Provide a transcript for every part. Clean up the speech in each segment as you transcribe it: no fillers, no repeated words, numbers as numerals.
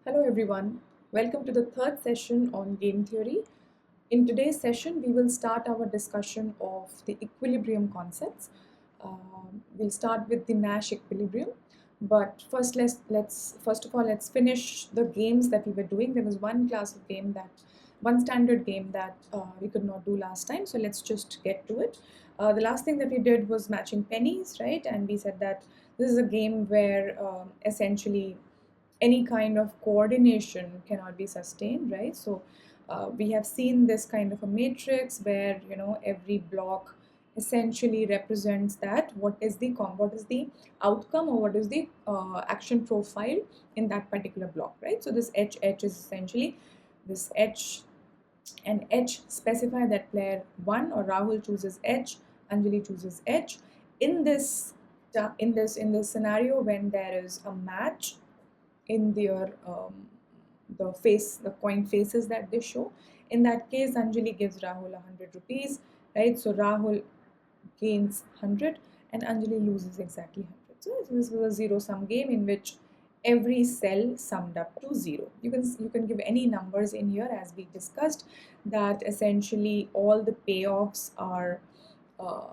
Hello everyone, welcome to the third session on game theory. In today's session, we will start our discussion of the equilibrium concepts. We'll start with the Nash equilibrium, but let's finish the games that we were doing. There was one standard game that we could not do last time, so let's just get to it. The last thing that we did was matching pennies, right? And we said that this is a game where essentially any kind of coordination cannot be sustained, right? So we have seen this kind of a matrix where every block essentially represents that what is the outcome, or what is the action profile in that particular block, right? So this H is essentially this H, and H specify that player 1 or Rahul chooses H, Anjali chooses H. In this in this scenario, when there is a match in their the coin faces that they show. In that case, Anjali gives Rahul 100 rupees, right? So Rahul gains 100 and Anjali loses exactly 100. So this was a zero sum game in which every cell summed up to zero. You can give any numbers in here, as we discussed, that essentially all the payoffs are uh,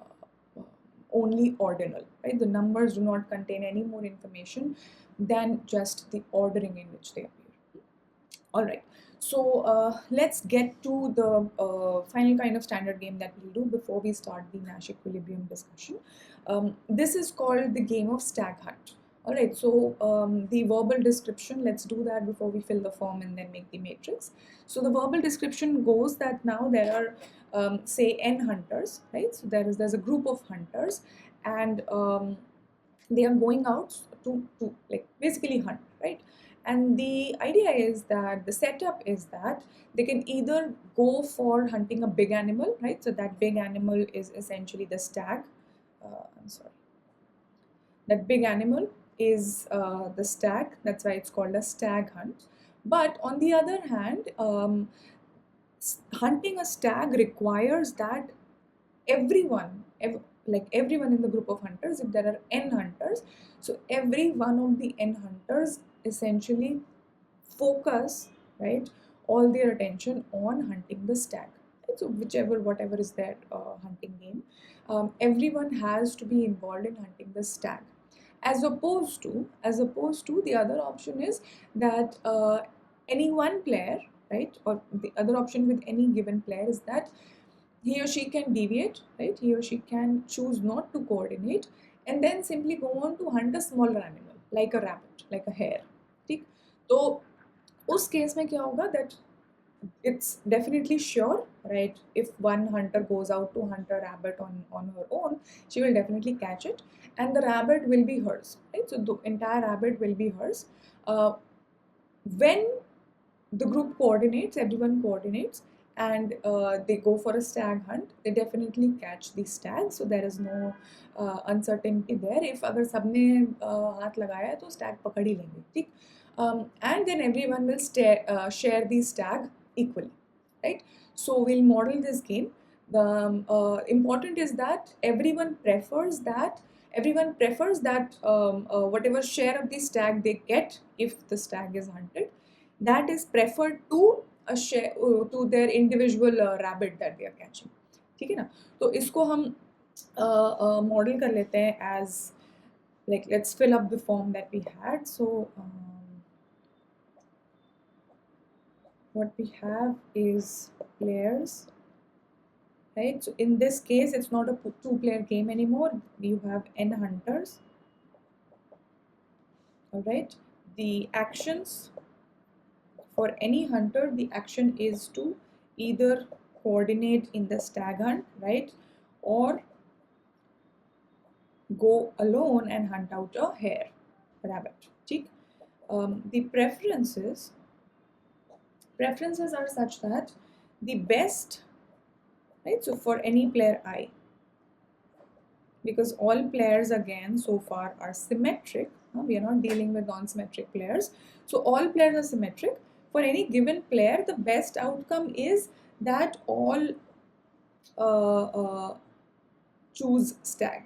only ordinal, right? The numbers do not contain any more information than just the ordering in which they appear. All right. So let's get to the final kind of standard game that we'll do before we start the Nash equilibrium discussion. This is called the game of stag hunt. All right. So the verbal description, let's do that before we fill the form and then make the matrix. So the verbal description goes that now there are say n hunters, right? So there's a group of hunters, and they are going out to like basically hunt, right? And the idea is that the setup is that they can either go for hunting a big animal, right? So that big animal is essentially the stag. I'm sorry. That big animal is the stag. That's why it's called a stag hunt. But on the other hand, hunting a stag requires that everyone, like everyone in the group of hunters, if there are n hunters, so every one of the n hunters essentially focus, right, all their attention on hunting the stag, right? So whatever is their hunting game, everyone has to be involved in hunting the stag, as opposed to the other option is that any one player, right, or the other option with any given player is that he or she can deviate, right? He or she can choose not to coordinate and then simply go on to hunt a smaller animal like a rabbit, like a hare. ठीक? तो उस case में क्या होगा that it's definitely sure, right? If one hunter goes out to hunt a rabbit on her own, she will definitely catch it, and the rabbit will be hers, right? So the entire rabbit will be hers. When the group coordinates, everyone coordinates, and they go for a stag hunt, they definitely catch the stag. So there is no uncertainty there. If अगर सबने हाथ लगाया है तो stag पकड़ ही लेंगे, ठीक? And then everyone will share the stag equally, right? So we'll model this game. The important is that everyone prefers that whatever share of the stag they get if the stag is hunted, that is preferred to a share to their individual rabbit that they are catching. ठीक है ना? तो इसको हम model कर लेते हैं as, like, let's fill up the form that we had. So what we have is players, right? So in this case, it's not a two-player game anymore. You have n hunters. All right. The actions for any hunter, the action is to either coordinate in the stag hunt, right, or go alone and hunt out a hare, rabbit. ठीक? The preferences are such that the best, right? So for any player I, because all players again so far are symmetric, we are not dealing with non-symmetric players, so all players are symmetric. For any given player, the best outcome is that all choose stag.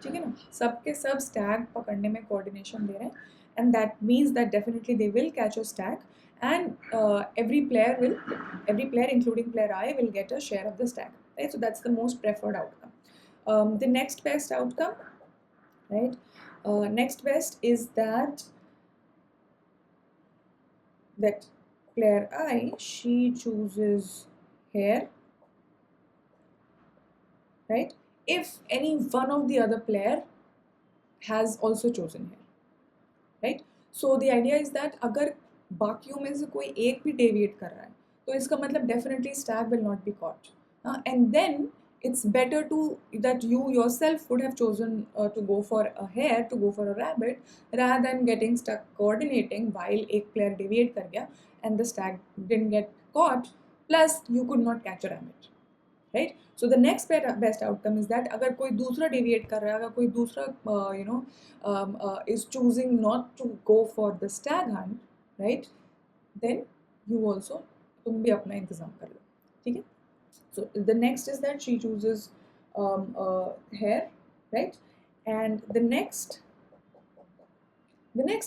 ठीक है ना? सबके सब Stag पकड़ने में coordination दे रहे हैं, and that means that definitely they will catch a stag, and every player including player I will get a share of the stag, right? So that's the most preferred outcome. The next best outcome, right? Next best is that player I, she chooses here, right? If any one of the other player has also chosen here, right? So the idea is that अगर बाकियों में से कोई एक भी deviate कर रहा है, तो इसका मतलब definitely stag will not be caught, and then it's better to that you yourself would have chosen to go for a hare, to go for a rabbit, rather than getting stuck coordinating while एक player deviate कर गया and the stag didn't get caught, plus you could not catch a rabbit, right? So the next best outcome is that अगर कोई दूसरा deviate कर रहा है, अगर कोई दूसरा is choosing not to go for the stag hunt, right? Then you also, तुम भी अपना इंतजाम कर लो, ठीक है? So the next is that she chooses hare, right? And the next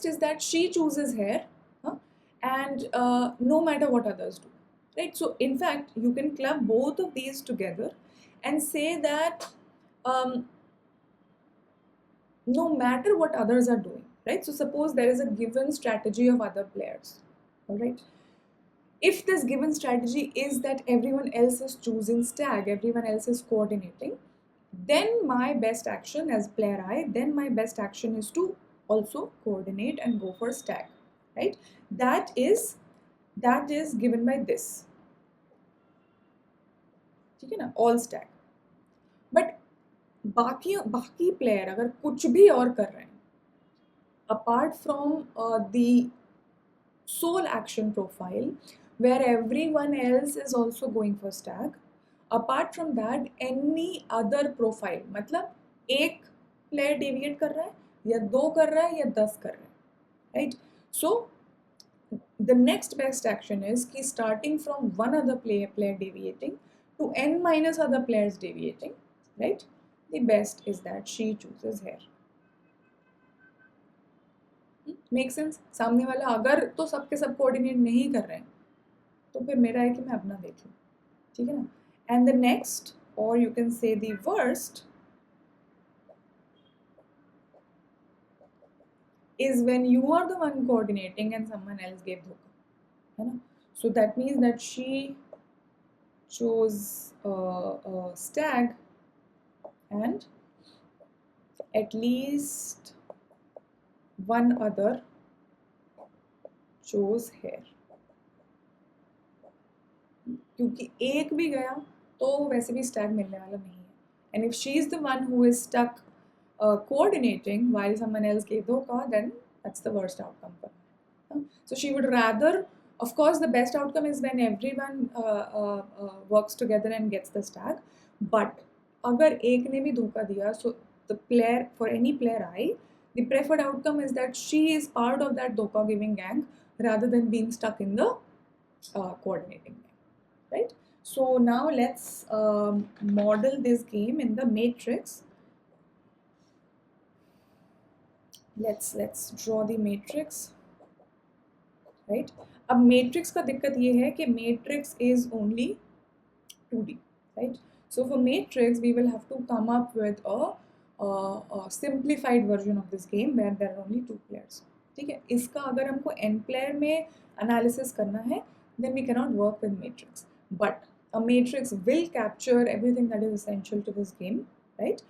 is that she chooses hare, and no matter what others do, right? So in fact you can club both of these together and say that no matter what others are doing, right? So suppose there is a given strategy of other players, all right? If this given strategy is that everyone else is choosing stag, everyone else is coordinating, then my best action as player I, then my best action is to also coordinate and go for stag, right? That is given by this, ठीक है ना, all stag. But बाकी player अगर कुछ भी और कर रहे हैं apart from the sole action profile where everyone else is also going for stag, apart from that any other profile, मतलब एक player deviate कर रहा है या 2 कर रहा है या 10 कर रहा है, right? So the next best action is कि starting from one other player deviating to n minus other players deviating, right? The best is that she chooses here. Make sense? सामने वाला अगर तो सबके सब कोऑर्डिनेट नहीं कर रहे हैं तो फिर मेरा है कि मैं अपना देख लूँ, ठीक है ना? एंड द नेक्स्ट, और you can say the worst, is when you are the one coordinating and someone else gave dhoka, है ना? So that means that she chose stag and at least one other chose hare. क्योंकि एक भी गया तो वैसे भी stag मिलने वाला नहीं है. And if she is the one who is stuck coordinating while someone else gave dhoka, then that's the worst outcome for her. So she would rather, of course, the best outcome is when everyone works together and gets the stag. But अगर एक ने भी धोखा दिया, so the player, for any player I, the preferred outcome is that she is part of that dhoka giving gang rather than being stuck in the coordinating gang, right? So now let's model this game in the matrix. Let's draw the matrix, right? अब matrix का दिक्कत ये है कि matrix is only 2D, right? So for matrix we will have to come up with a simplified version of this game where there are only 2 players, ठीक है? इसका अगर हमको n player में analysis करना है then we cannot work with matrix, but a matrix will capture everything that is essential to this game, right?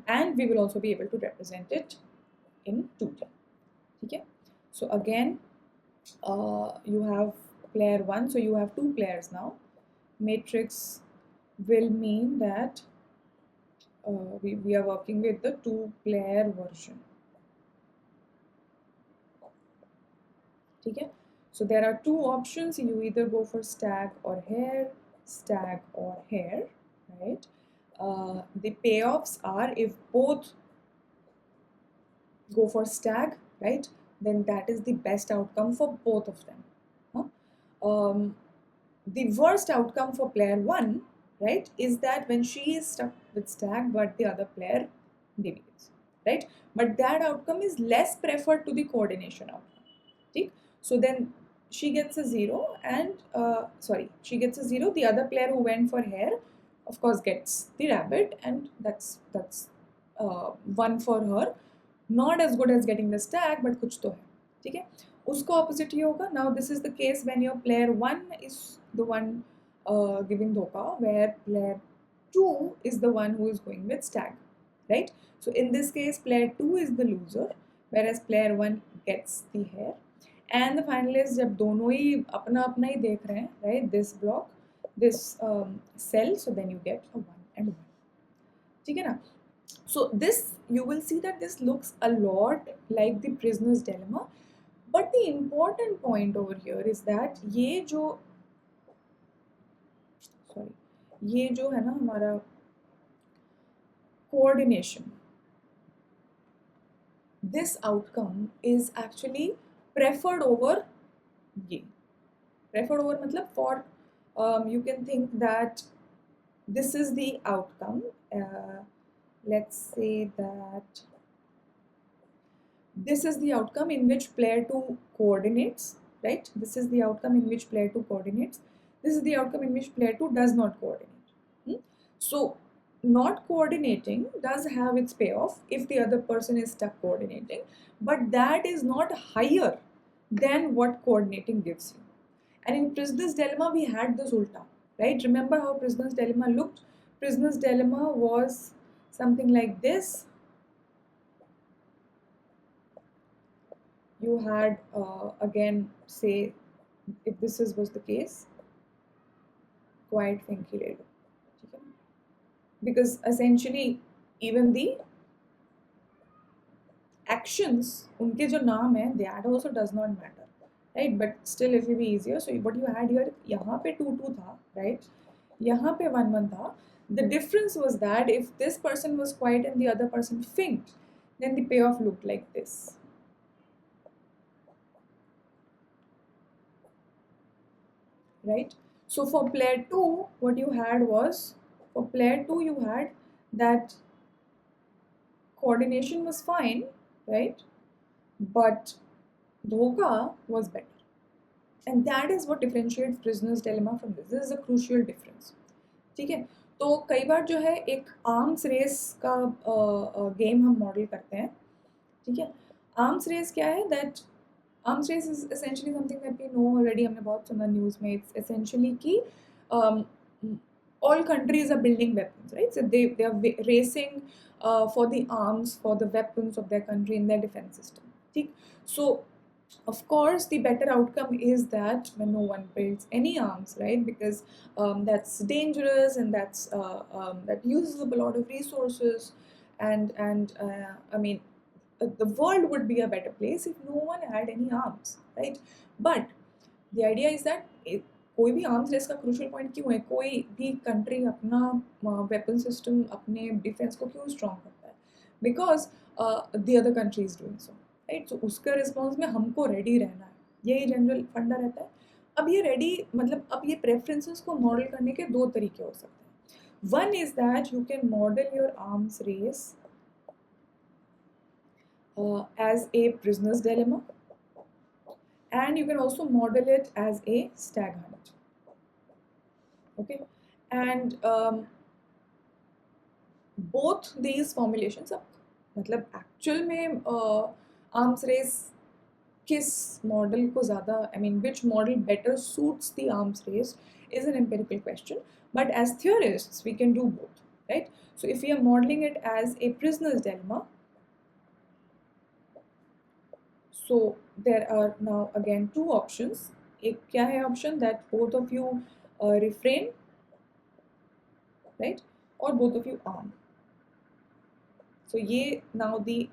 And we will also be able to represent it in 2D, okay? So again you have player 1, so you have 2 players now. Matrix will mean that we are working with the 2-player version, okay? So there are 2 options, you either go for stag or hare, right? The payoffs are if both go for stag, right, then that is the best outcome for both of them. The worst outcome for player 1, right, is that when she is stuck with stag but the other player deviates, right? But that outcome is less preferred to the coordination outcome, ठीक? So then she gets a 0 and she gets a 0. The other player who went for hare of course gets the rabbit, and that's one for her. Not as good as getting the stack, but कुछ तो है, ठीक है? उसको opposite ये होगा. Now this is the case when your player 1 is the one giving धोखा, where player 2 is the one who is going with stag, right? So in this case player 2 is the loser, whereas player 1 gets the hare. And the finalists जब दोनों ही अपना अपना ही देख रहे हैं, right, this block, this cell, so then you get a 1 and 1, ठीक है ना? So this, you will see that this looks a lot like the prisoner's dilemma, but the important point over here is that ये जो है ना हमारा coordination, this outcome is actually preferred over ये. Preferred over मतलब for you can think that this is the outcome. Let's say that this is the outcome in which player 2 coordinates, right? This is the outcome in which player 2 coordinates. This is the outcome in which player 2 does not coordinate. So not coordinating does have its payoff if the other person is stuck coordinating, but that is not higher than what coordinating gives you. And in prisoner's dilemma we had this ulta, right? Remember how prisoner's dilemma looked? Prisoner's dilemma was something like this. You had again, say if this was the case, quiet finky ले लो, ठीक है? Because essentially even the actions, उनके जो नाम है, that also does not matter, right? But still it will be easier. So what you had here, यहाँ पे 2-2 था, right? यहाँ पे 1-1 था. The difference was that if this person was quiet and the other person finked, then the payoff looked like this. Right? So for player 2, what you had was, for player 2 you had that coordination was fine, right? But dhoka was better. And that is what differentiates prisoner's dilemma from this. This is a crucial difference. ठीक है? तो कई बार जो है एक arms race का game हम model करते हैं, ठीक है? आर्म्स रेस क्या है? That arms race is essentially something that we know already. हमने बहुत सुना न्यूज़ में. It's essentially कि all countries are building weapons, right? So they are racing for the arms, for the weapons of their country in their defense system. ठीक? So of course the better outcome is that when no one builds any arms, right? Because that's dangerous, and that uses up a lot of resources, and I mean, the world would be a better place if no one had any arms, right? But the idea is that कोई भी arms race का crucial point क्यों है? कोई भी country अपना weapon system, अपने defence को क्यों स्ट्रॉन्ग करता है? Because the other country is doing so, right? So उसका रिस्पॉन्स में हमको रेडी रहना है, यही जनरल फंडा रहता है. अब ये रेडी मतलब अब ये प्रेफरेंसेस को मॉडल करने के दो तरीके हो सकते हैं. One is that you can model your arms race as a prisoner's dilemma, and you can also model it as a stag hunt. Okay, and both these formulations, मतलब actual में arms race किस model को ज़्यादा, I mean which model better suits the arms race is an empirical question, but as theorists we can do both, right? So if we are modeling it as a prisoner's dilemma, so there are now again two options. एक क्या है option? That both of you refrain, right? Or both of you arm. So ये now the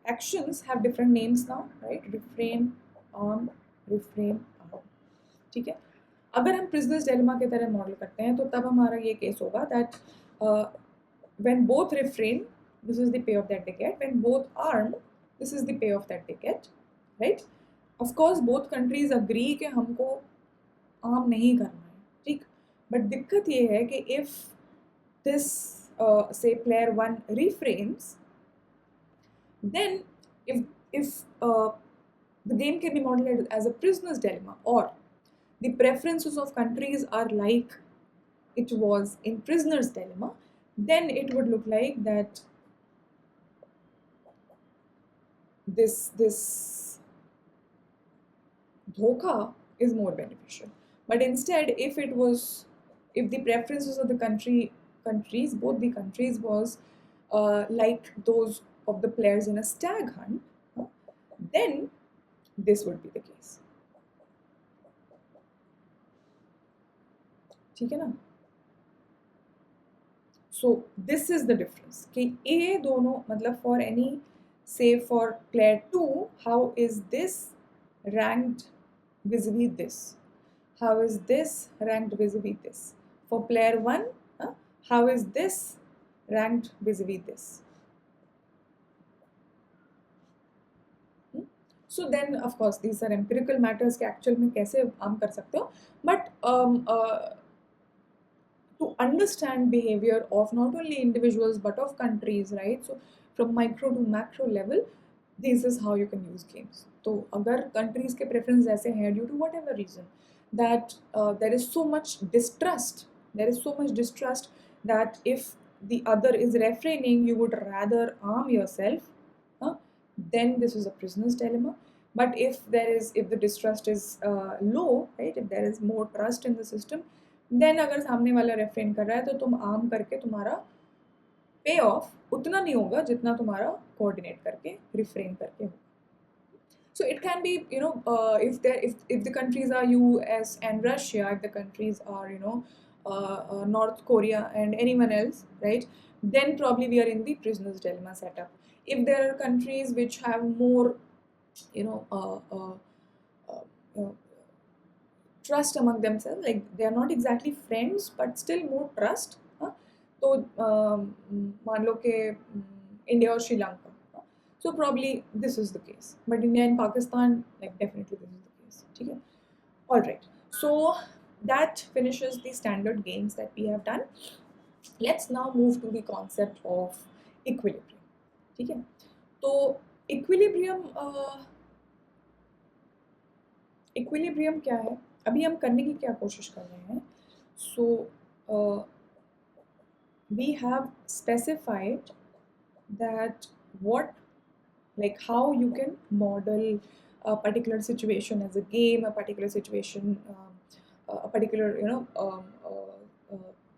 actions have different names now, right? Refrain, arm, refrain, arm. ठीक है? अगर हम prisoner's dilemma के तरह मॉडल करते हैं तो तब हमारा ये केस होगा that when both refrain, this is the payoff that they get. When both arm, this is the payoff that they get, right? Of course both countries agree कि हमको arm नहीं करना है, ठीक? But दिक्कत ये है कि if this say player 1 refrains, then if the game can be modeled as a prisoner's dilemma, or the preferences of countries are like it was in prisoner's dilemma, then it would look like that this dhoka is more beneficial. But instead, if the preferences of the countries, both the countries was like those of the players in a stag hunt, then this would be the case. ठीक है ना? So this is the difference कि A दोनों मतलब for any, say for player 2, how is this ranked vis-a-vis this? How is this ranked vis-a-vis this? For player 1, how is this ranked vis-a-vis this? So then of course these are empirical matters कि actual में कैसे आम कर सकते हो, but to understand behavior of not only individuals but of countries, right? So from micro to macro level, this is how you can use games. तो अगर countries के preference ऐसे हैं due to whatever reason that there is so much distrust that if the other is refraining, you would rather arm yourself, then this is a prisoner's dilemma. But if the distrust is low, right, if there is more trust in the system, then अगर सामने वाला refrain कर रहा है तो तुम arm करके तुम्हारा पे ऑफ उतना नहीं होगा जितना तुम्हारा कोऑर्डिनेट करके रिफ्रेन करके होगा. So it can be, if the countries are US and Russia, if the countries are North Korea and anyone else, right, then probably we are in the prisoner's dilemma setup. If there are countries which have more trust among themselves, like they are not exactly friends but still more trust, तो मान लो कि India और Sri Lanka, so probably this is the case. But India and Pakistan, like definitely this is the case. ठीक है? All right. So that finishes the standard games that we have done. Let's now move to the concept of equilibrium. ठीक है? तो equilibrium क्या है? अभी हम करने की क्या कोशिश कर रहे हैं? So we have specified that how you can model a particular situation as a game, a particular situation, a particular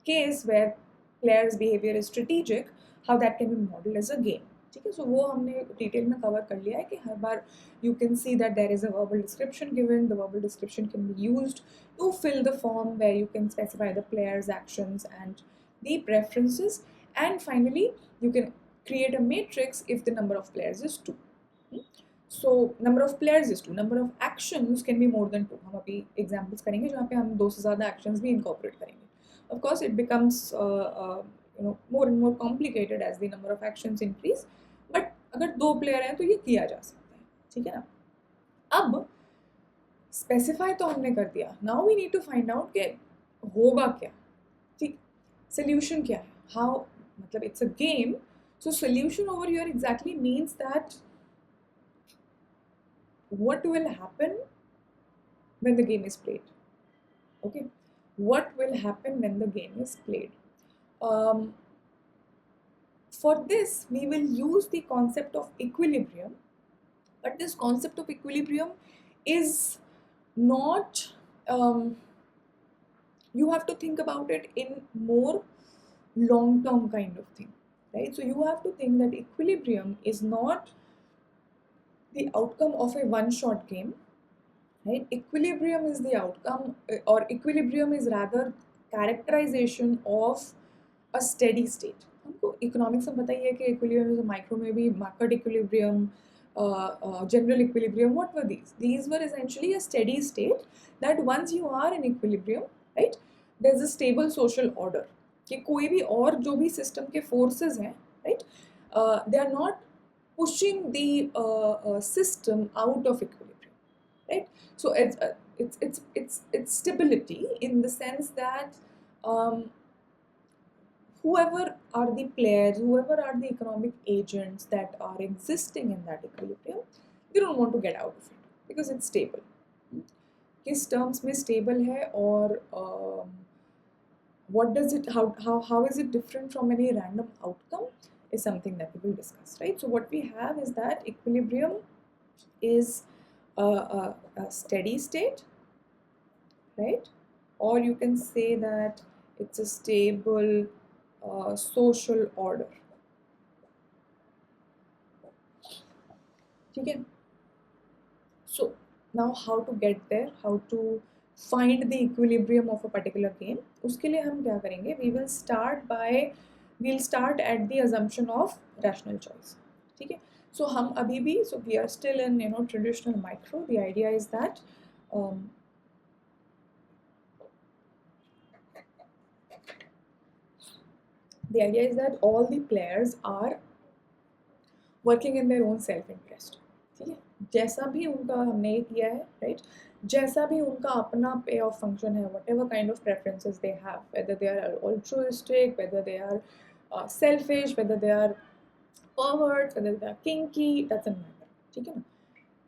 case where players' behavior is strategic, how that can be modeled as a game. ठीक है, so वो हमने detail में cover कर लिया है कि हर बार you can see that there is a verbal description given. The verbal description can be used to fill the form where you can specify the player's actions and the preferences, and finally you can create a matrix if the number of players is 2. So number of players is 2, number of actions can be more than 2. हम अभी examples करेंगे जहाँ पे हम 2 से ज़्यादा actions भी incorporate करेंगे. Of course it becomes more and more complicated as the number of actions increase, but अगर 2 player हैं तो ये किया जा सकता है. ठीक है ना? अब specify तो हमने कर दिया. Now we need to find out कि होगा क्या. ठीक, solution क्या है? How, मतलब it's a game, so solution over here exactly means that what will happen when the game is played. Okay, what will happen when the game is played? For this we will use the concept of equilibrium, but this concept of equilibrium is not, you have to think about it in more long-term kind of thing, right? So you have to think that equilibrium is not the outcome of a one-shot game, right? Equilibrium is the outcome, or equilibrium is rather characterization of a steady state. हमको economics में पता ही है कि equilibrium is micro में भी market equilibrium, general equilibrium. What were these? These were essentially a steady state that once you are in equilibrium, right, there's a stable social order. कि कोई भी और जो भी सिस्टम के फोर्सेस हैं, right, they are not pushing the system out of equilibrium, right? So it's stability in the sense that whoever are the players, whoever are the economic agents that are existing in that equilibrium, they don't want to get out of it because it's stable. किस terms में stable है और what does it, how is it different from any random outcome is something that we will discuss, right? So what we have is that equilibrium is a steady state, right? Or you can say that it's a stable social order. Okay. So now how to get there, how to find the equilibrium of a particular game, उसके लिए हम क्या करेंगे? We'll start at the assumption of rational choice. ठीक है? So हम अभी भी, so we are still in traditional micro. The idea is that all the players are working in their own self interest. ठीक है, जैसा भी उनका हमने ये किया है, राइट, जैसा भी उनका अपना पे ऑफ फंक्शन है, whatever kind of preferences they have, whether they are altruistic, whether they are selfish, whether they are perverts, whether they are kinky, doesn't matter. ठीक है ना,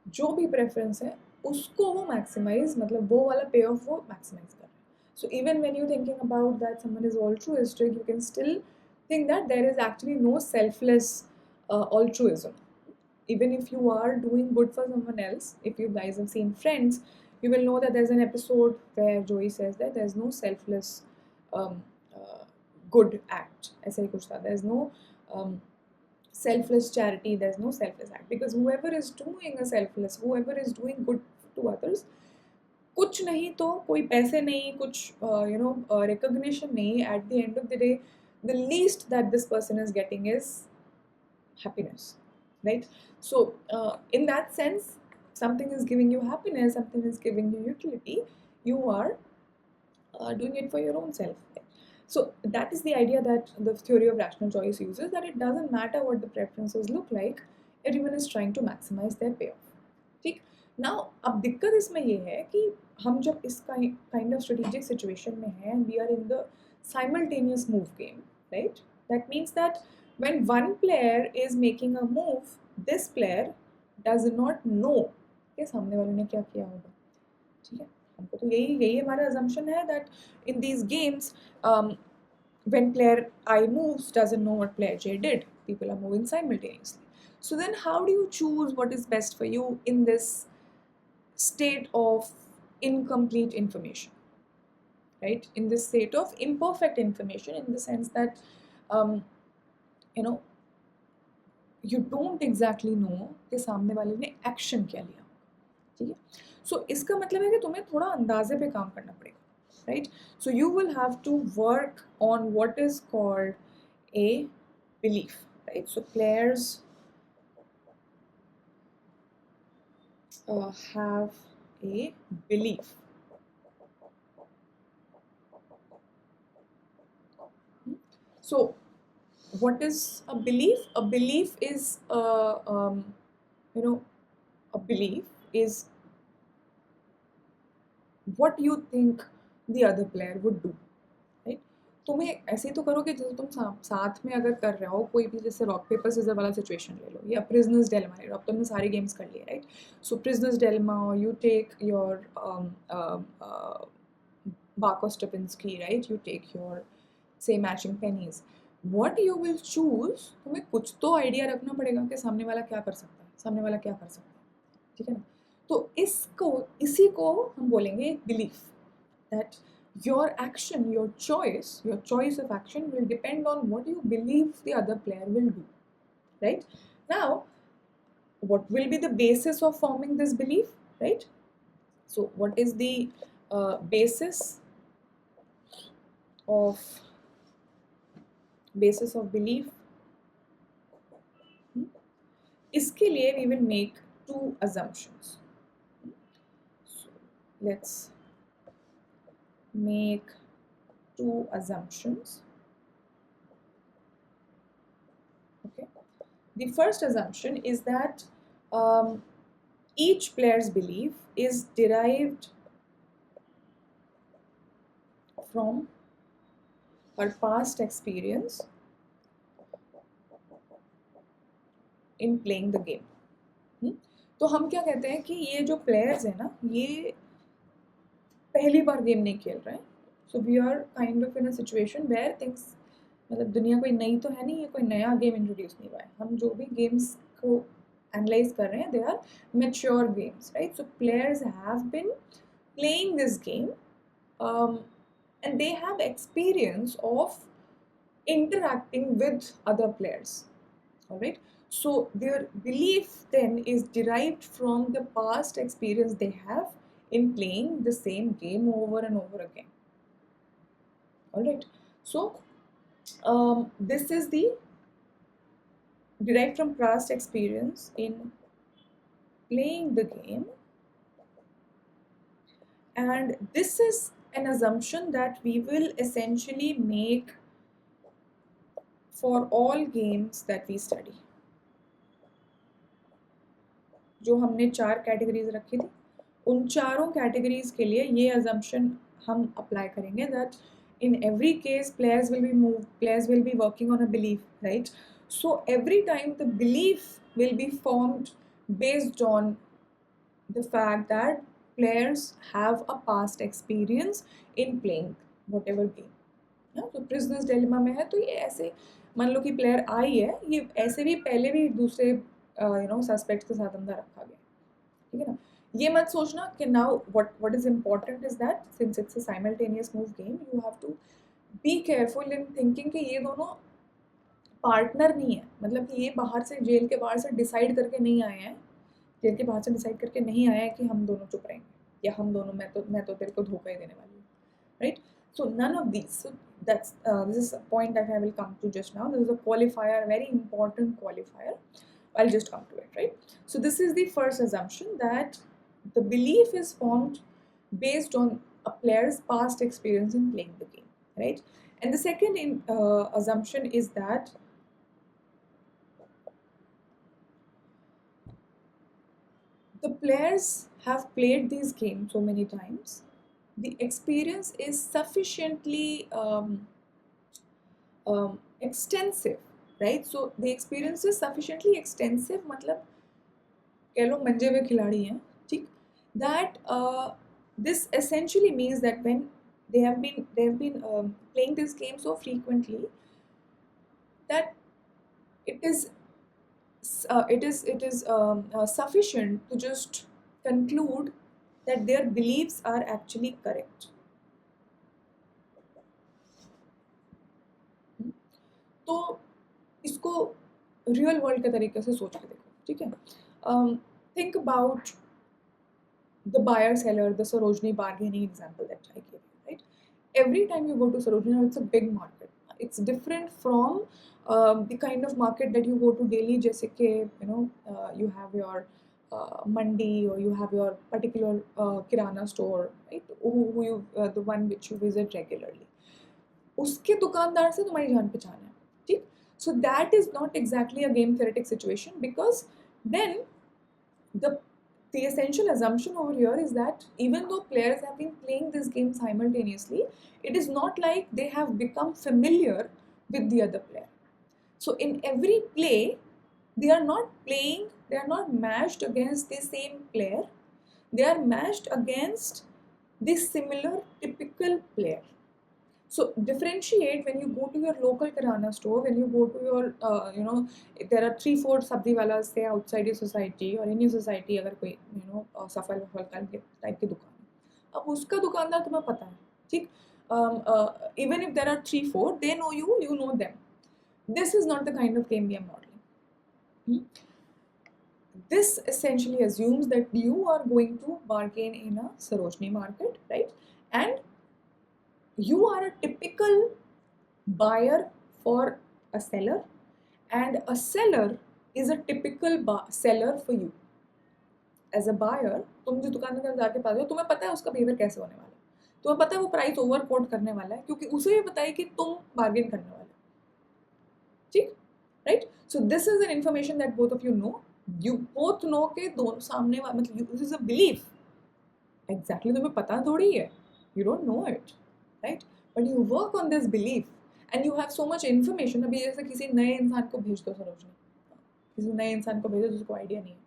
जो भी प्रेफरेंस है उसको वो मैक्सिमाइज, मतलब वो वाला पे ऑफ वो मैक्सिमाइज कर रहे हैं. So even when you thinking about that someone is altruistic, you can still think that there is actually no selfless altruism. Even if you are doing good for someone else, if you guys have seen Friends, you will know that there's an episode where Joey says that there's no selfless um, uh, good act. ऐसा ही कुछ था. There's no selfless charity, there's no selfless act, because whoever is whoever is doing good to others, कुछ नहीं तो कोई पैसे नहीं, कुछ recognition नहीं, at the end of the day the least that this person is getting is happiness, right? So in that sense, something is giving you happiness, something is giving you utility, you are doing it for your own self. So that is the idea that the theory of rational choice uses, that it doesn't matter what the preferences look like, everyone is trying to maximize their payoff. ठीक, now अब दिक्कत इसमें ये है कि हम जब इस kind of strategic situation में हैं, and we are in the simultaneous move game, right? That means that when one player is making a move, this player does not know कि सामने वाले ने क्या किया होगा. ठीक है, हमको तो यही हमारा assumption है that in these games, when player I moves, doesn't know what player J did. People are moving simultaneously. So then how do you choose what is best for you in this state of incomplete information, right? In this state of imperfect information, in the sense that you don't exactly know कि सामने वाले ने action क्या लिया. ठीक है, सो इसका मतलब है कि तुम्हें थोड़ा अंदाजे पे काम करना पड़ेगा, right? So you will have to work on what is called a belief, right? So players have a belief. So what is a belief? A belief is a belief is what you think the other player would do, right? तुम्हें ऐसे तो करो कि जैसे तुम साथ में अगर कर रहे हो कोई भी, जैसे रॉक पेपर सीजर वाला सिचुएशन ले लो, या प्रिजनर्स डेलमा ले लो. अब तुमने सारे गेम्स कर लिए, right? So prisoners dilemma, you take your Barkos-Stepinski, right? You take your, say, matching pennies. What you will choose, तुम्हें कुछ तो आइडिया रखना पड़ेगा कि सामने वाला क्या कर सकता है, सामने वाला क्या कर सकता है. ठीक है ना, तो इसी को हम बोलेंगे एक belief, that your action, your choice of action will depend on what you believe the other player will do, right? Now, what will be the basis of forming this belief, right? So what is the basis of belief? इसके लिए we will make two assumptions. So let's make two assumptions. Okay. The first assumption is that each player's belief is derived from or past experience in playing the game. तो हम क्या कहते हैं कि ये जो प्लेयर्स हैं ना, ये पहली बार गेम नहीं खेल रहे हैं. So we are kind of in a situation where things, मतलब दुनिया कोई नई तो है नहीं, ये कोई नया गेम इंट्रोड्यूस नहीं हुआ है. हम जो भी गेम्स को एनालाइज कर रहे हैं, they are mature games, right? So players have been playing this game and they have experience of interacting with other players. All right, so their belief then is derived from the past experience they have in playing the same game over and over again. All right, so this is the derived from past experience in playing the game, and this is an assumption that we will essentially make for all games that we study. जो हमने 4 categories रखी थी, उन चारों categories के लिए ये assumption हम अप्लाई करेंगे that in every case players will be moved, players will be working on a belief, right? So every time the belief will be formed based on the fact that players have a past experience in playing whatever game. तो prisoners dilemma में है, तो ये ऐसे मान लो कि player I है, ये ऐसे भी पहले भी दूसरे सस्पेक्ट के साथ अंदर रखा गया, ठीक है ना? ये मत सोचना कि now what is important is that since it's a simultaneous move game, you have to be careful in thinking कि ये दोनों पार्टनर नहीं है. मतलब कि ये बाहर से, जेल के बाहर से डिसाइड करके नहीं आए हैं, जेल के बाहर से डिसाइड करके नहीं आया है कि हम दोनों चुप रहेंगे या हम दोनों मैं तो तेरे को धोखा ही देने वाली हूँ, right? So none of these. So that's this is a point that I will come to just now. This is a qualifier, a very important qualifier. I'll just come to it, right? So this is the first assumption, that the belief is formed based on a player's past experience in playing the game, right? And the second assumption is that the players have played these games so many times. The experience is sufficiently extensive, right? So the experience is sufficiently extensive, मतलब कह लो मंजे हुए खिलाड़ी हैं, ठीक? That this essentially means that when they have been playing this game so frequently that it is sufficient to just conclude that their beliefs are actually correct. तो इसको real world के तरीके से सोच के देखो, ठीक है? Think about the buyer seller, the Sarojini bargaining example that I gave you, right? Every time you go to Sarojini, it's a big market. It's different from the kind of market that you go to daily, जैसे कि you have your mandi, or you have your particular kirana store, right? Who you the one which you visit regularly. उसके दुकानदार से तुम्हारी जान पहचान है, ठीक? So that is not exactly a game theoretic situation, because then the essential assumption over here is that even though players have been playing this game simultaneously, it is not like they have become familiar with the other player. So in every play, they are not matched against the same player, they are matched against the similar typical player. So differentiate when you go to your local kirana store, when you go to your there are 3-4 sabzi walas say outside your society or in your society, अगर कोई सफल type की दुकान है, अब उसका दुकानदार तुम्हें पता है, ठीक? Even if there are 3-4, they know you, you know them. This is not the kind of game we are modeling. This essentially assumes that you are going to bargain in a Sarojini market, right? And you are a typical buyer for a seller, and a seller is a typical seller for you. As a buyer, तुम जो दुकान के अंदर जाके पाते हो, तुम्हें पता है उसका बिहेवियर कैसे होने वाला है, तुम्हें पता है वो प्राइस ओवर कोट करने वाला है, क्योंकि उसे भी पता है कि तुम बार्गेन करने वाले हो, ठीक? Right? So this is an information that both of you know. You both know के दोनों सामने मतलब this is a belief. Exactly तुम्हें पता थोड़ी है, you don't know it, right? But you work on this belief and you have so much information. अभी जैसे किसी नए इंसान को भेज दो सरोजनी, किसी नए इंसान को भेजो जिसको आइडिया नहीं है,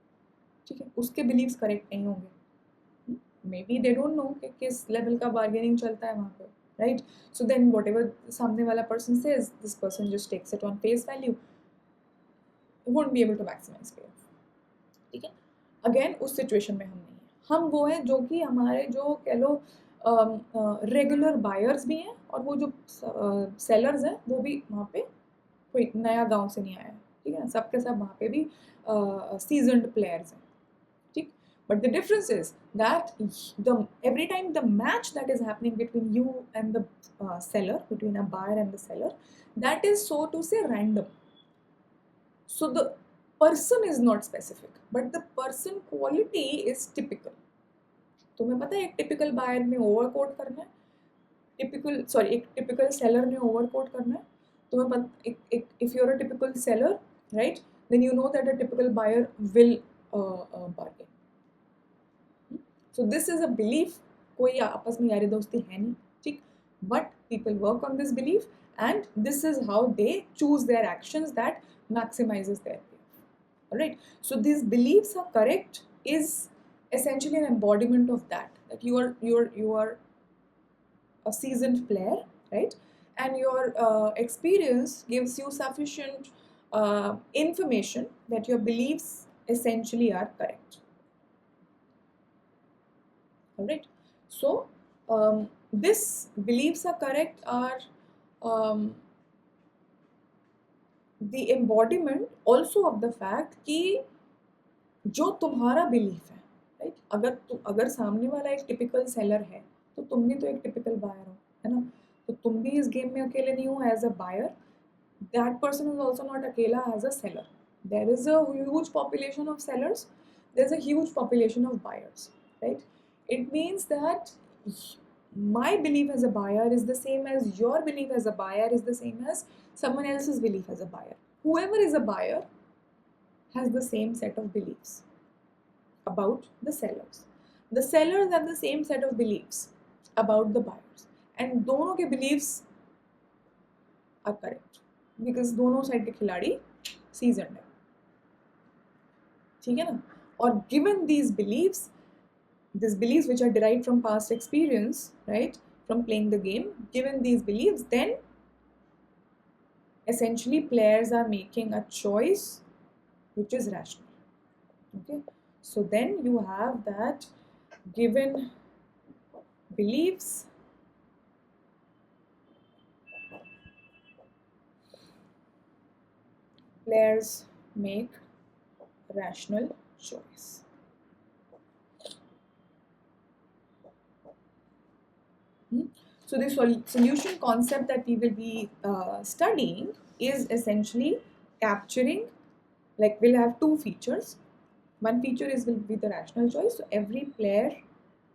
ठीक है, उसके बिलीव्स करेक्ट नहीं होंगे. Maybe they don't know कि किस लेवल का बार्गेनिंग चलता है वहाँ पे, right. So then whatever सामने वाला person says, this person just takes it on face value, won't be able to maximise payoff. ठीक है, अगेन उस सिचुएशन में हम नहीं है. हम वो हैं जो कि हमारे जो कह लो रेगुलर बायर्स भी हैं, और वो जो सेलर्स हैं वो भी वहाँ पे कोई नया गांव से नहीं आया है. ठीक है ना, सबके सब वहाँ पे भी सीजन्ड प्लेयर्स हैं. ठीक, but the difference is that every time the match that is happening between you and the seller, between a buyer and the seller, that is so to say random. So the person is not specific, but the person quality is typical. तुम्हें पता है एक typical buyer ने over quote करना है, एक typical seller ने over quote करना है. तुम्हें पता, if you are a typical seller, right, then you know that a typical buyer will bargain. So this is a belief. कोई आपस में यारी दोस्ती है नहीं, ठीक, but people work on this belief and this is how they choose their actions that maximizes their belief. Alright, so these beliefs are correct is essentially an embodiment of that you are a seasoned player, right, and your experience gives you sufficient information that your beliefs essentially are correct. Alright, so this beliefs are correct are the embodiment also of the fact कि जो तुम्हारा belief है, right, अगर सामने वाला एक typical seller है तो तुम भी तो एक टिपिकल बायर हो, है ना. तो तुम भी इस गेम में अकेले नहीं हो as a buyer. That person is also not अकेला as a seller. There is a huge population of sellers, there is a huge population of buyers, right. It means that my belief as a buyer is the same as your belief as a buyer is the same as someone else's belief as a buyer. Whoever is a buyer has the same set of beliefs about the sellers. The sellers have the same set of beliefs about the buyers. And दोनों के beliefs are correct because दोनों side के खिलाड़ी seasoned है. ठीक है ना. और given these beliefs which are derived from past experience, right, from playing the game, given these beliefs, then essentially players are making a choice which is rational. Okay, so then you have that given beliefs players make rational choice. So the solution concept that we will be studying is essentially capturing, like we'll have two features. One feature will be the rational choice. So every player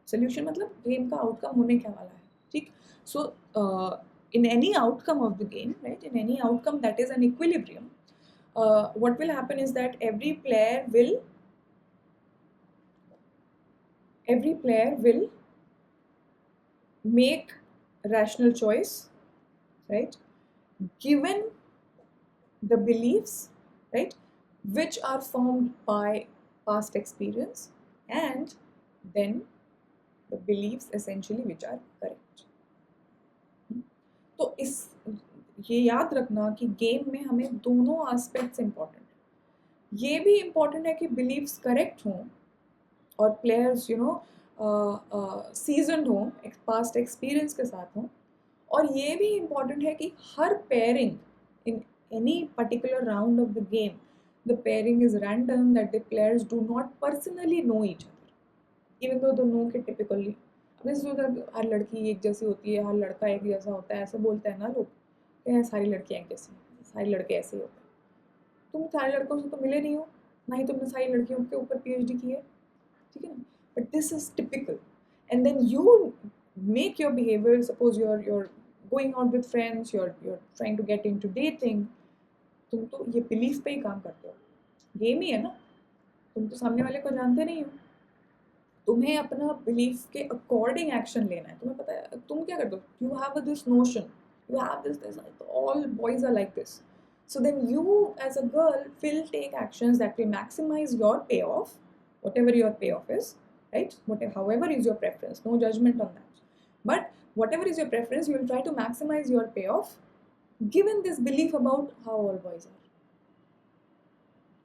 solution मतलब game का outcome होने क्या वाला है, ठीक. So in any outcome of the game, right, in any outcome that is an equilibrium, what will happen is that every player will make rational choice, right, given the beliefs, right, which are formed by past experience and then the beliefs essentially which are correct. तो इस ये याद रखना कि game में हमें दोनों aspects important है. ये भी इम्पॉर्टेंट है कि बिलीव्स करेक्ट हों और प्लेयर्स सीजन्ड हों, पास्ट एक्सपीरियंस के साथ हों. और ये भी इम्पॉर्टेंट है कि हर pairing in any particular round of the game, the pairing is random, that the players do not personally know each other, even though they know कि typically हर लड़की एक जैसी होती है, हर लड़का एक जैसा होता है, ऐसे बोलते हैं ना लोग कि सारी लड़कियाँ एक जैसी, सारे लड़के ऐसे ही होते हैं. तुम सारे लड़कों से तो मिले नहीं हो, ना ही तुमने सारी लड़कियों के ऊपर PhD की है, ठीक है ना. But this is typical and then you make your behaviour. Suppose you're going out with friends, you're trying to get into dating. तुम तो ये बिलीफ पे ही काम करते हो, गेम ही है ना. तुम तो सामने वाले को जानते नहीं हो, तुम्हें अपना बिलीफ के अकॉर्डिंग एक्शन लेना है. तुम्हें पता है तुम क्या करते हो, you have this notion, You have this, all boys are like this. So then you as a girl will take actions that will maximize your payoff, whatever your payoff is, right? Whatever, however is your preference, no judgment on that. But whatever is your preference, you will try to maximize your payoff given this belief about how all boys are.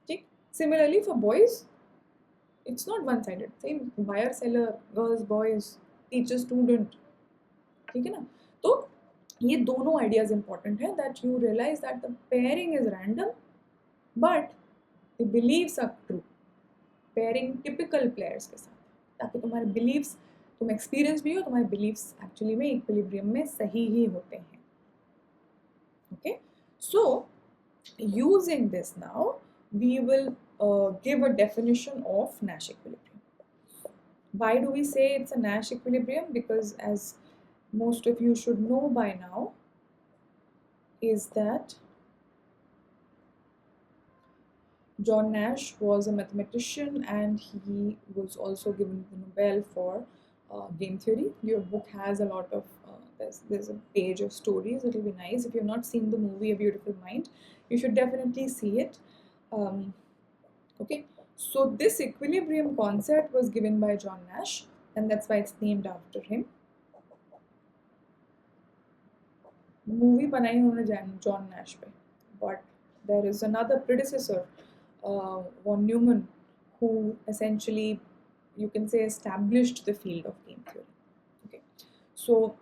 Okay? Similarly, for boys, it's not one-sided. Same buyer, seller, girls, boys, teacher, student. ठीक है ना? तो ये दोनों ideas important है that you realise that the pairing is random but the believes are true. Pairing typical players के साथ ताकि तुम्हारे बिलीव्स, तुम एक्सपीरियंस भी हो, तुम्हारे बिलीव्स एक्चुअली में इक्विलिब्रियम में सही ही होते हैं. Okay, so using this now we will give a definition of Nash equilibrium. Why do we say it's a Nash equilibrium? Because as most of you should know by now is that John Nash was a mathematician and he was also given the Nobel for game theory. Your book has a lot of, there's a page of stories. It will be nice. If you've not seen the movie A Beautiful Mind, you should definitely see it. Okay, so this equilibrium concept was given by John Nash and that's why it's named after him. Movie बनाई उन्होंने John Nash पे, but there is another predecessor, von Neumann, who essentially, you can say, established the field of game theory. Okay, so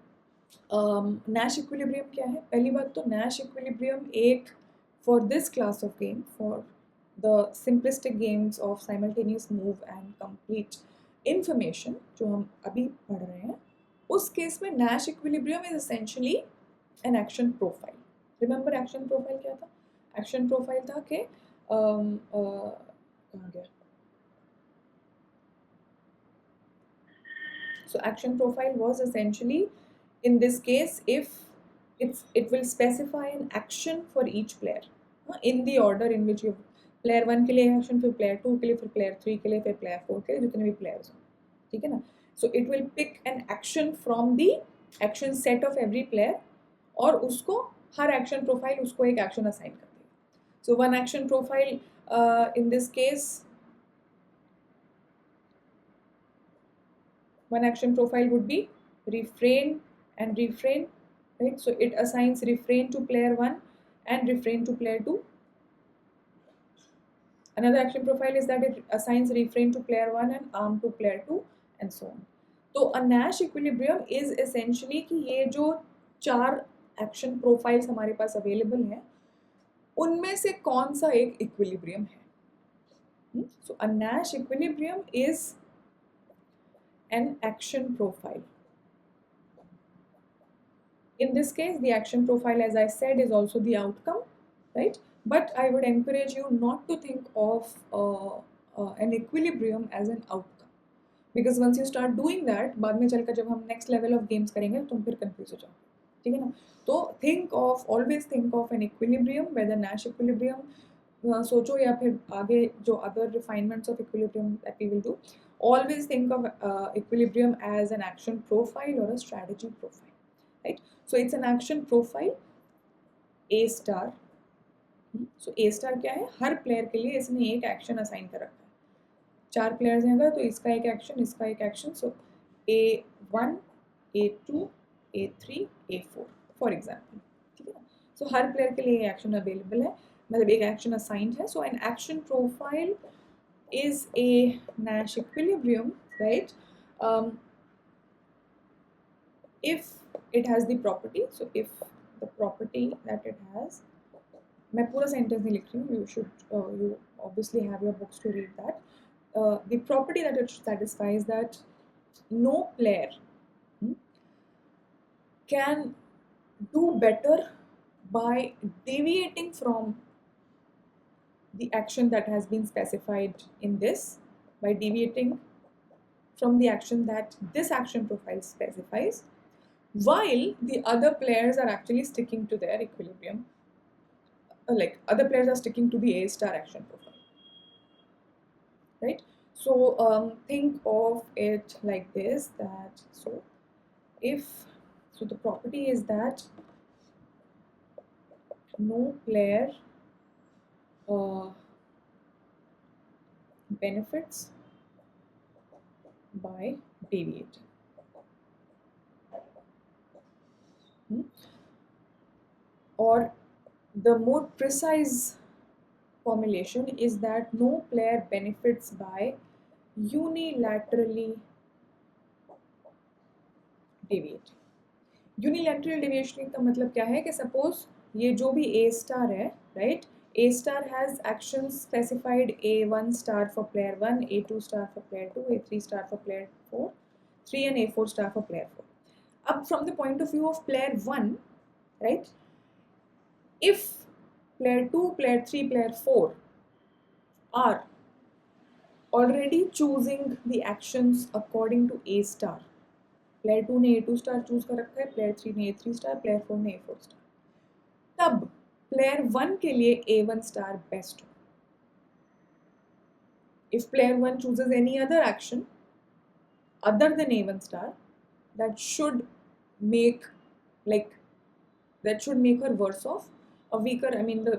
Nash equilibrium क्या है? पहली बात तो Nash equilibrium एक for this class of game, for the simplistic games of simultaneous move and complete information जो हम अभी पढ़ रहे हैं, उस केस में Nash equilibrium is essentially an action profile. Remember action profile क्या था? Action profile था कि कहाँ गया? So action profile was essentially, in this case, if it will specify an action for each player in the order in which you player 1 के लिए action, फिर player 2 के लिए, फिर player 3 के लिए, फिर player 4 के लिए, जितने भी players हो, ठीक है ना? So it will pick an action from the action set of every player और उसको हर action profile उसको एक action assign कर देगा. So one action profile in this case, one action profile would be refrain and refrain, right? So it assigns refrain to player 1 and refrain to player 2. Another action profile is that it assigns refrain to player 1 and arm to player 2 and so on. तो a Nash equilibrium is essentially कि ये जो 4 action profiles हमारे पास available हैं, उनमें से कौन सा एक equilibrium है? So a Nash equilibrium is an action profile. In this case, the action profile, as I said, is also the outcome, right? But I would encourage you not to think of an equilibrium as an outcome. Because once you start doing that, बाद में चलकर जब हम next level of games करेंगे तुम फिर confuse हो जाओगे, ठीक है ना? तो always think of an equilibrium, whether Nash equilibrium सोचो या फिर आगे जो other refinements of equilibrium that we will do. Always think of equilibrium as an action profile or a strategy profile, right? So it's an action profile A star. So A star क्या है? हर player के लिए इसने एक action assign कर रखा है. 4 players हैं तो इसका एक action, इसका एक action. So A1, A2, A3, A4, for example. ठीक है ना? So हर player के लिए action available है, मतलब एक action assigned है. So an action profile is a Nash equilibrium, right? If it has the property, so if the property that it has, मैं पूरा sentence नहीं लिख रही हूँ, you should, you obviously have your books to read that. The property that it satisfies that no player can do better by deviating from the action that has been specified in this, by deviating from the action that this action profile specifies, while the other players are actually sticking to their equilibrium, like other players are sticking to the A star action profile, right? So think of it like this, that so the property is that no player benefits by deviating. Or the more precise formulation is that no player benefits by unilaterally deviating. Unilateral deviation का मतलब क्या है कि suppose ये जो भी ए star है, right, A star has action specified A1 star for player 1, A2 star for player 2, A3 star for player 4, 3 and A4 star for player 4. अब from the point of view of player 1, right, if player 2, player 3, player 4 are already choosing the actions according to A star, player 2 ने A2 star choose कर रखा है, player 3 ने A3 star, player 4 ने A4 star, तब player 1 के लिए A1 star best हो. If player 1 chooses any other action other than A1 star, that should make her worse off, a weaker, I mean the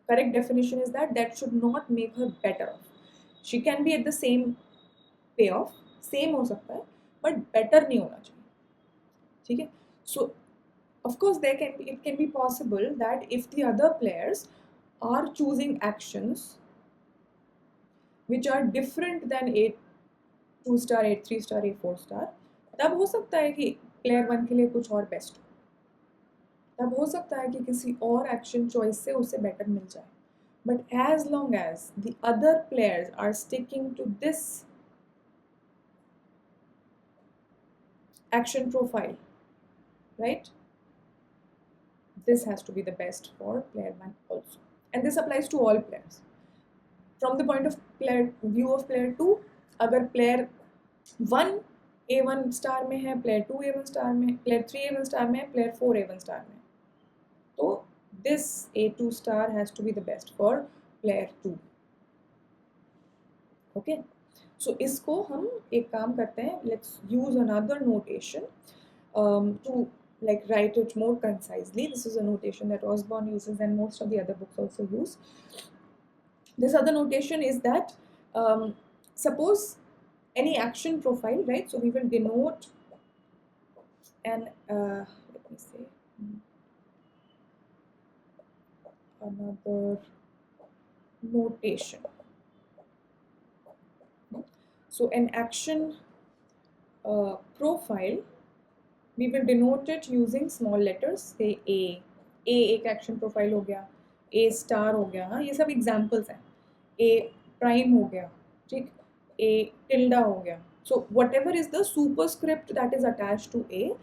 correct definition is that should not make her better off. She can be at the same payoff, same हो सकता है but better नहीं होना चाहिए. ठीक है, सो of course it can be possible that if the other players are choosing actions which are different than A2 star, A3 star, A4 star, तब हो सकता है कि प्लेयर 1 के लिए कुछ और बेस्ट हो, तब हो सकता है कि किसी और एक्शन चॉइस से उसे बेटर मिल जाए. But as long as the other players are sticking to this action profile, right, this has to be the best for player 1 also, and this applies to all players. From the point of view of player 2, अगर player 1 A1 star में है, player 2 A1 star में, player 3 A1 star में, player 4 A1 star में, तो this A2 star has to be the best for player 2. okay, so इसको हम एक काम करते हैं, let's use another notation to like write it more concisely. This is a notation that Osborne uses and most of the other books also use. This other notation is that suppose any action profile, right, so we will denote an let me say another notation. So an action profile, we will denote it using small letters, say A एक action profile हो गया, A star हो गया, हाँ ये सब examples हैं, A prime हो गया, ठीक, A tilde हो गया. So whatever is the superscript that is attached to A,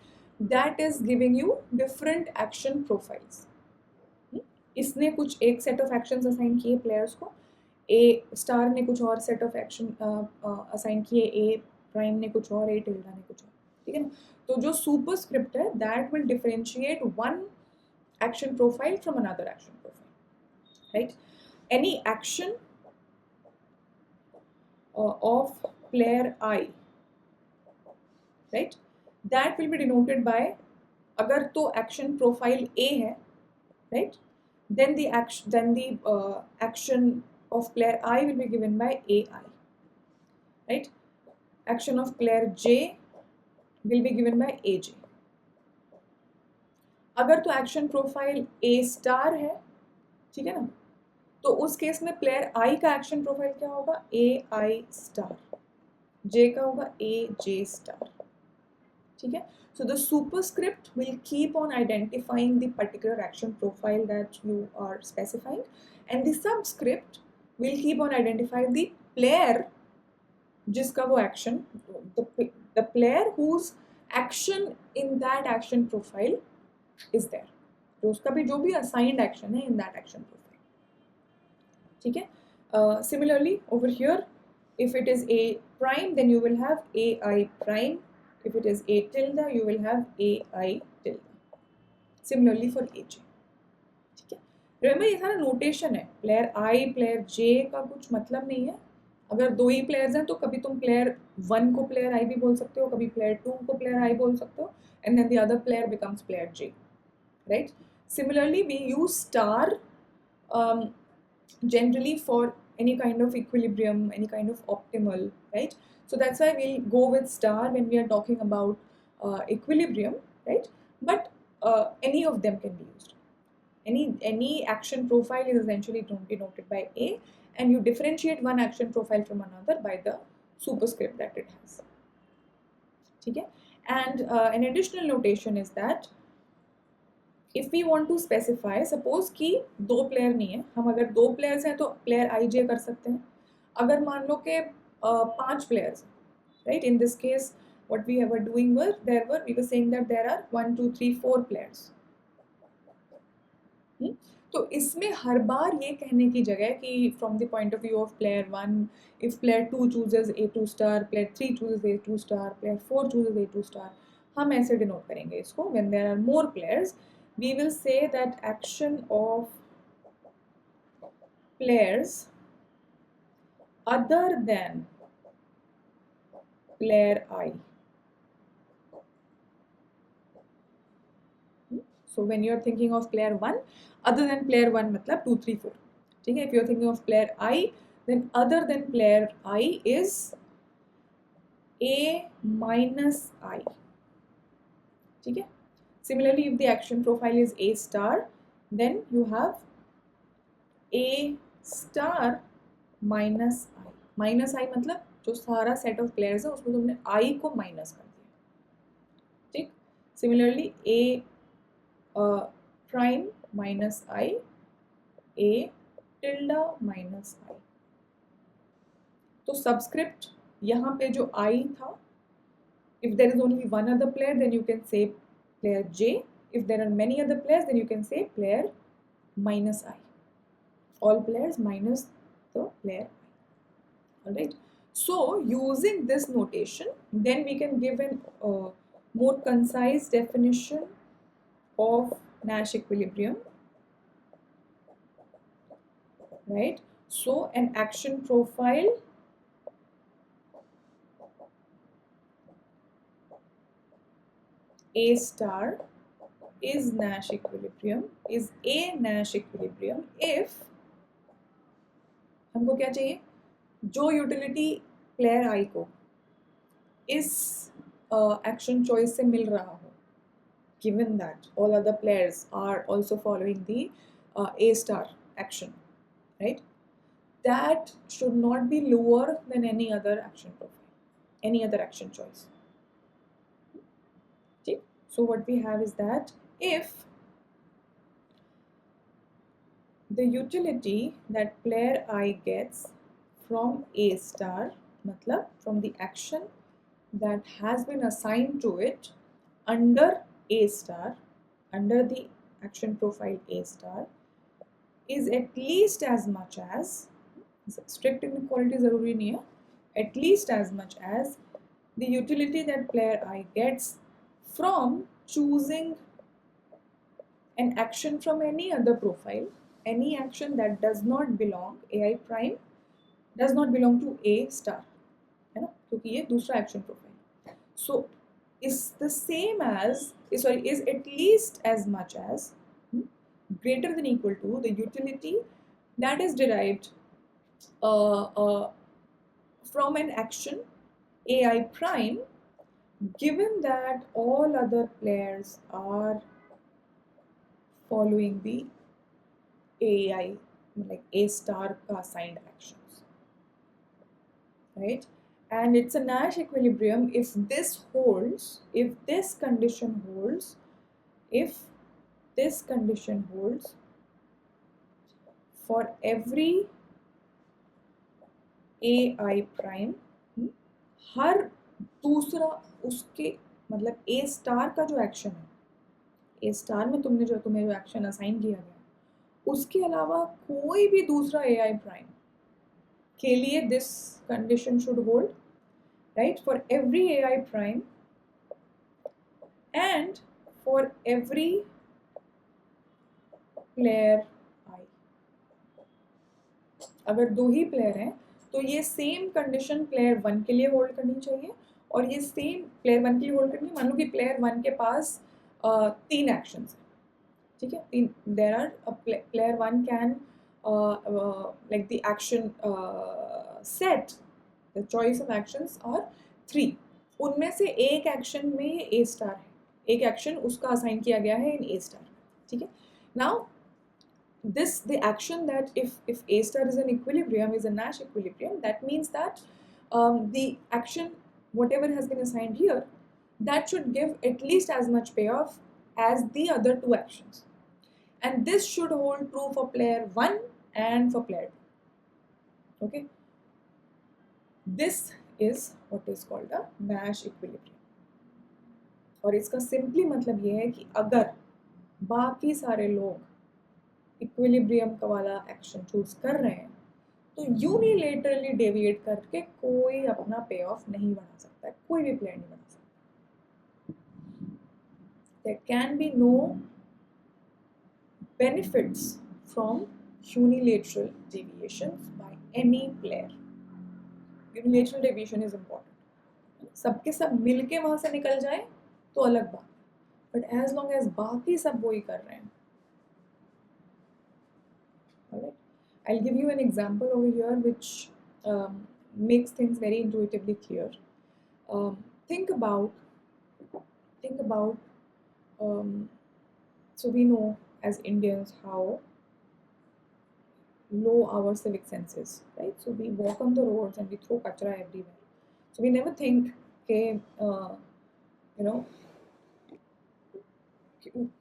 that is giving you different action profiles. इसने कुछ एक set of actions assign किए players को, A star ने कुछ और set of action assign किए, A prime ने कुछ और, A tilde ने कुछ और, ठीक है ना. तो जो superscript है that will differentiate one action profile from another action profile, right. Any action of player I, right, that will be denoted by, अगर तो action profile A है, right, then the action of player I will be given by AI, right. Action of player J will be given by AJ. अगर तो action profile A star है, ठीक है ना, तो उस केस में प्लेयर I का action profile क्या होगा, AI star, J का होगा AJ star, ठीक है. So the superscript will keep on identifying the particular action profile that you are specifying, and the subscript will keep on identifying the player जिसका वो action, the player whose action in that action profile is there, तो उसका भी जो भी assigned action है in that action profile, ठीक है. Similarly over here, if it is A prime, then you will have AI prime. If it is A tilde, you will have AI tilde. Similarly for AJ, ठीक है. Remember ये सारा notation है, player I, player J का कुछ मतलब नहीं है. अगर दो ही players हैं तो कभी तुम player 1 को player I भी बोल सकते हो, कभी player 2 को player I बोल सकते हो, and then the other player becomes player J. right? Similarly, we use star generally for any kind of equilibrium, any kind of optimal, right? So that's why we'll go with star when we are talking about equilibrium, right? But any of them can be used. Any action profile is essentially denoted by A, and you differentiate one action profile from another by the superscript that it has. Okay? And an additional notation is that if we want to specify, suppose कि दो player नहीं है, हम अगर दो players हैं तो player IJ कर सकते हैं. अगर मान लो कि 5 players, right? In this case, what we were doing was we were saying that there are 1, 2, 3, 4 players. तो इसमें हर बार ये कहने की जगह कि from the point of view of player 1, if player 2 chooses A2 star, player 3 chooses A2 star, player 4 chooses A2 star, हम ऐसे denote करेंगे इसको. When there are more players, we will say that action of players other than player I. So when you are thinking of player 1, other than player 1 मतलब 2, 3, 4. ठीक है? If you are thinking of player I, then other than player I is A minus I. ठीक है? Similarly, if the action profile is A star, then you have A star minus I. Minus I मतलब जो सारा set of players है उसमें तुमने I को minus कर दिया. ठीक? Similarly, A prime minus I, A tilde minus I. तो subscript यहाँ पे जो I था, if there is only one other player, then you can say player J. If there are many other players, then you can say player minus I. All players minus the player I. Alright. So using this notation, then we can give an more concise definition of Nash equilibrium. Right. So an action profile A star is a Nash equilibrium if हमको क्या चाहिए, जो utility player I को इस action choice से मिल रहा हो, given that all other players are also following the A star action, right? That should not be lower than any other action profile, any other action choice. Okay? So what we have is that if the utility that player I gets from A star, matlab from the action that has been assigned to it under A star, under the action profile A star, is at least as much as, strict inequality zaruri nahi hai, at least as much as the utility that player I gets from choosing an action from any other profile, any action that does not belong, AI prime does not belong to A star, है ना, क्योंकि ये दूसरा action profile. So is the same as, is at least as much as, greater than equal to the utility that is derived from an action AI prime, given that all other players are following the AI, like A star assigned actions, right? And it's a Nash equilibrium if this holds, if this condition holds, for every AI prime, हर दूसरा उसके मतलब A star का जो action है, A star में तुम्हें जो action assign किया गया, उसके अलावा कोई भी दूसरा AI prime के लिए this condition should hold, right? For every AI prime and for every player I. अगर दो ही प्लेयर हैं तो ये सेम कंडीशन प्लेयर 1 के लिए होल्ड करनी चाहिए और ये सेम प्लेयर 1 के लिए होल्ड करनी. मान लो कि प्लेयर 1 के पास 3 एक्शंस हैं, ठीक है. There are player one can like the action set, the choice of actions are 3. उनमें से एक एक्शन में A स्टार है, एक एक्शन उसका असाइन किया गया है इन A स्टार. ठीक है. Now the action that if A star is an equilibrium, is a Nash equilibrium, that means that the action whatever has been assigned here, that should give at least as much payoff as the other two actions, and this should hold true for player 1 and for player 2. Okay, this is what is called a Nash equilibrium. और इसका simply मतलब ये है कि अगर बाकी सारे लोग इक्विलिब्रियम का वाला एक्शन चूज कर रहे हैं तो यूनिलेटरली डेविएट करके कोई अपना पे ऑफ नहीं बना सकता है, कोई भी प्लेयर नहीं बना सकता. There can be no benefits from unilateral deviations by any player. Unilateral deviation is important. सबके सब मिलके वहां से निकल जाए तो अलग बात, बट एज लॉन्ग एज बाकी सब वही कर रहे हैं. Alright. I'll give you an example over here which makes things very intuitively clear. Think about so we know as Indians how low our civic sense is, right? So we walk on the roads and we throw kachra everywhere. So we never think, okay, you know,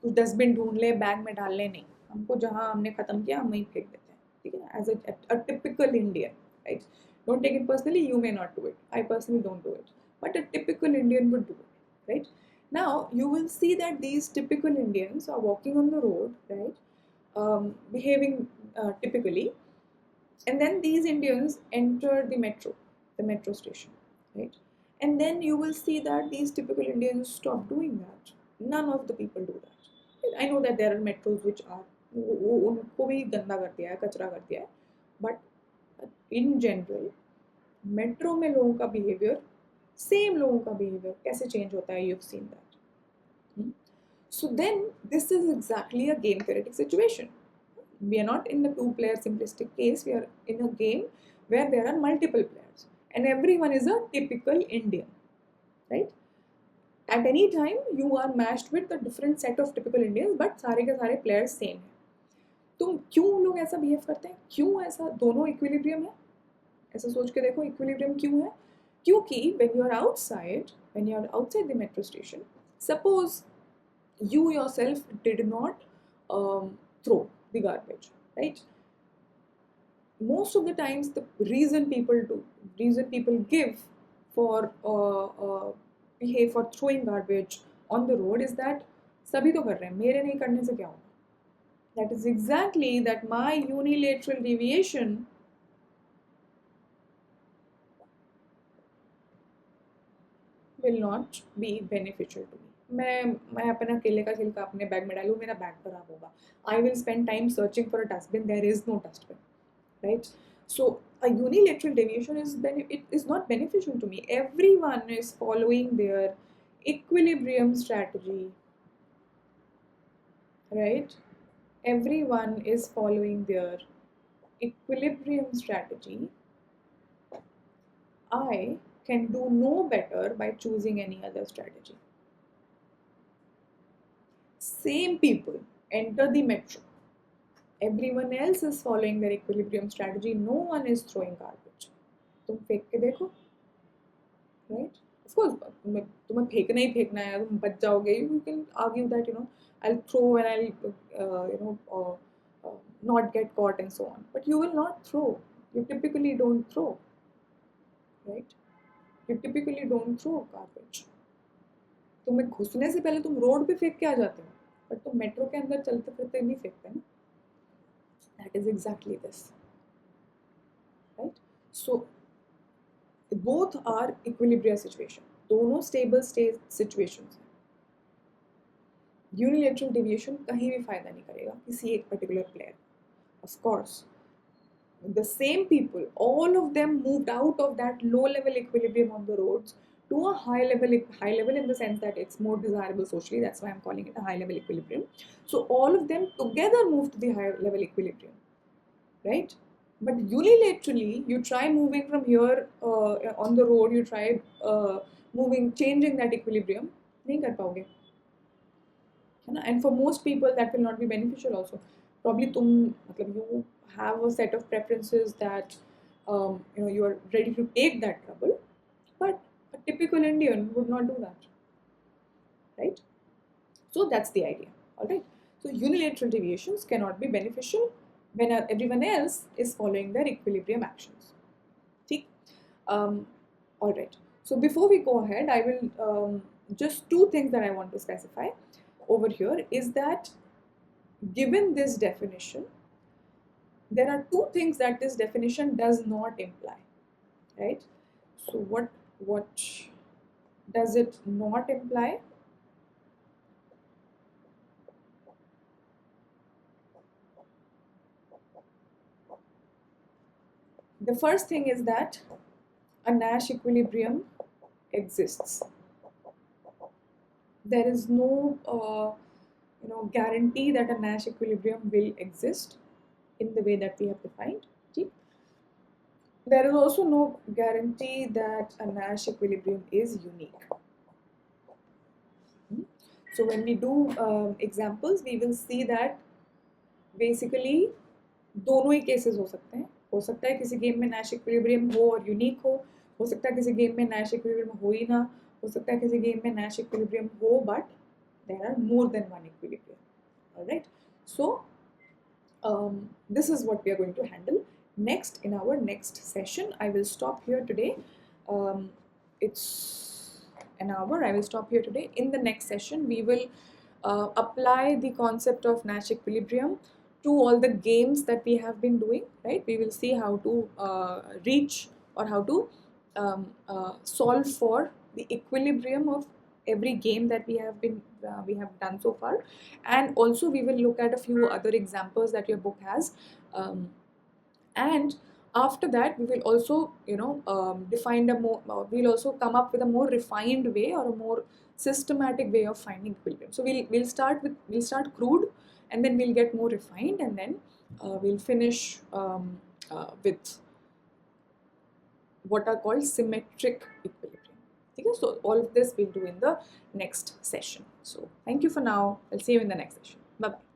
dustbin ढूंढ ले, bag में डाल ले, नहीं. हमको जहाँ हमने खत्म किया हम वहीं फेंक देते हैं. ठीक है, as a typical Indian, right? Don't take it personally, you may not do it, I personally don't do it, but a typical Indian would do it, right? Now you will see that these typical Indians are walking on the road, right? Behaving typically, and then these Indians enter the metro station, right? And then you will see that these typical Indians stop doing that. None of the people do that. I know that there are metros which are उनको भी गंदा कर दिया है, कचरा कर दिया है, but in general मेट्रो में लोगों का बिहेवियर, सेम लोगों का बिहेवियर कैसे चेंज होता है, you've seen that. So then this is exactly a game theoretic situation. We are not in the two-player simplistic case. We are in a game where there are multiple players and everyone is a typical Indian, right? At any time you are matched with a different set of typical Indians, but सारे के सारे players same हैं. तो क्यों लोग ऐसा behave करते हैं, क्यों ऐसा, दोनों इक्विलिब्रियम है, ऐसा सोच के देखो इक्विलिब्रियम क्यों है. क्योंकि when you are outside the metro station, suppose you yourself did not throw the garbage, right? Most of the times the reason people give for behave for throwing garbage on the road is that सभी तो कर रहे हैं, मेरे नहीं करने से क्या होगा. That is exactly that my unilateral deviation will not be beneficial to me. मैं अपना केले का छिलका अपने बैग में डालूँ, मेरा बैग खराब होगा. I will spend time searching for a dustbin. There is no dustbin, right? So a unilateral deviation is not beneficial to me. Everyone is following their equilibrium strategy, right? Everyone is following their equilibrium strategy. I can do no better by choosing any other strategy. Same people enter the metro. Everyone else is following their equilibrium strategy. No one is throwing garbage. तुम फेंक के देखो, right? Of course, तुम्हें फेंकना ही फेंकना है, तुम बच जाओगे. You can argue that I'll throw and I'll not get caught and so on. But you will not throw. You typically don't throw, right? You typically don't throw garbage. तुम्हें घुसने से पहले तुम रोड पे फेंक के आ जाते हो, बट तुम मेट्रो के अंदर चलते फिरते नहीं फेंकते ना. That is exactly this, right? So both are equilibrium situation. दोनों stable state situations हैं. Unilateral deviation कहीं भी फायदा नहीं करेगा किसी एक particular player. Of course, the same people, all of them moved out of that low level equilibrium on the roads to a high level in the sense that it's more desirable socially. That's why I'm calling it a high level equilibrium. So all of them together move to the high level equilibrium, right? But unilaterally, you try moving from here on the road, you try changing that equilibrium, नहीं कर पाओगे, है ना? And for most people, that will not be beneficial also. Probably you have a set of preferences that you are ready to take that trouble, but a typical Indian would not do that, right? So that's the idea, all right? So unilateral deviations cannot be beneficial when everyone else is following their equilibrium actions. Okay? All right. So before we go ahead, I will just two things that I want to specify over here is that given this definition, there are two things that this definition does not imply, right? So what does it not imply? The first thing is that a Nash equilibrium exists. There is no guarantee that a Nash equilibrium will exist in the way that we have defined. Okay? There is also no guarantee that a Nash equilibrium is unique. So when we do examples, we will see that basically दोनों ही cases हो सकता है किसी game में Nash equilibrium हो और unique हो सकता है किसी गेम में Nash equilibrium हो ही ना, हो सकता है किसी गेम में Nash equilibrium हो but there are more than one equilibrium. All right. So this is what we are going to handle next in our next session. I will stop here today. It's an hour. I will stop here today. In the next session, we will apply the concept of Nash equilibrium to all the games that we have been doing, right? We will see how to reach or how to solve for the equilibrium of every game that we have done so far, and also we will look at a few other examples that your book has, and after that we will also define a more we'll also come up with a more refined way or a more systematic way of finding equilibrium. So we'll start crude, and then we'll get more refined, and then we'll finish with what are called symmetric equilibrium. Okay, so all of this we'll do in the next session. So thank you for now. I'll see you in the next session. Bye bye.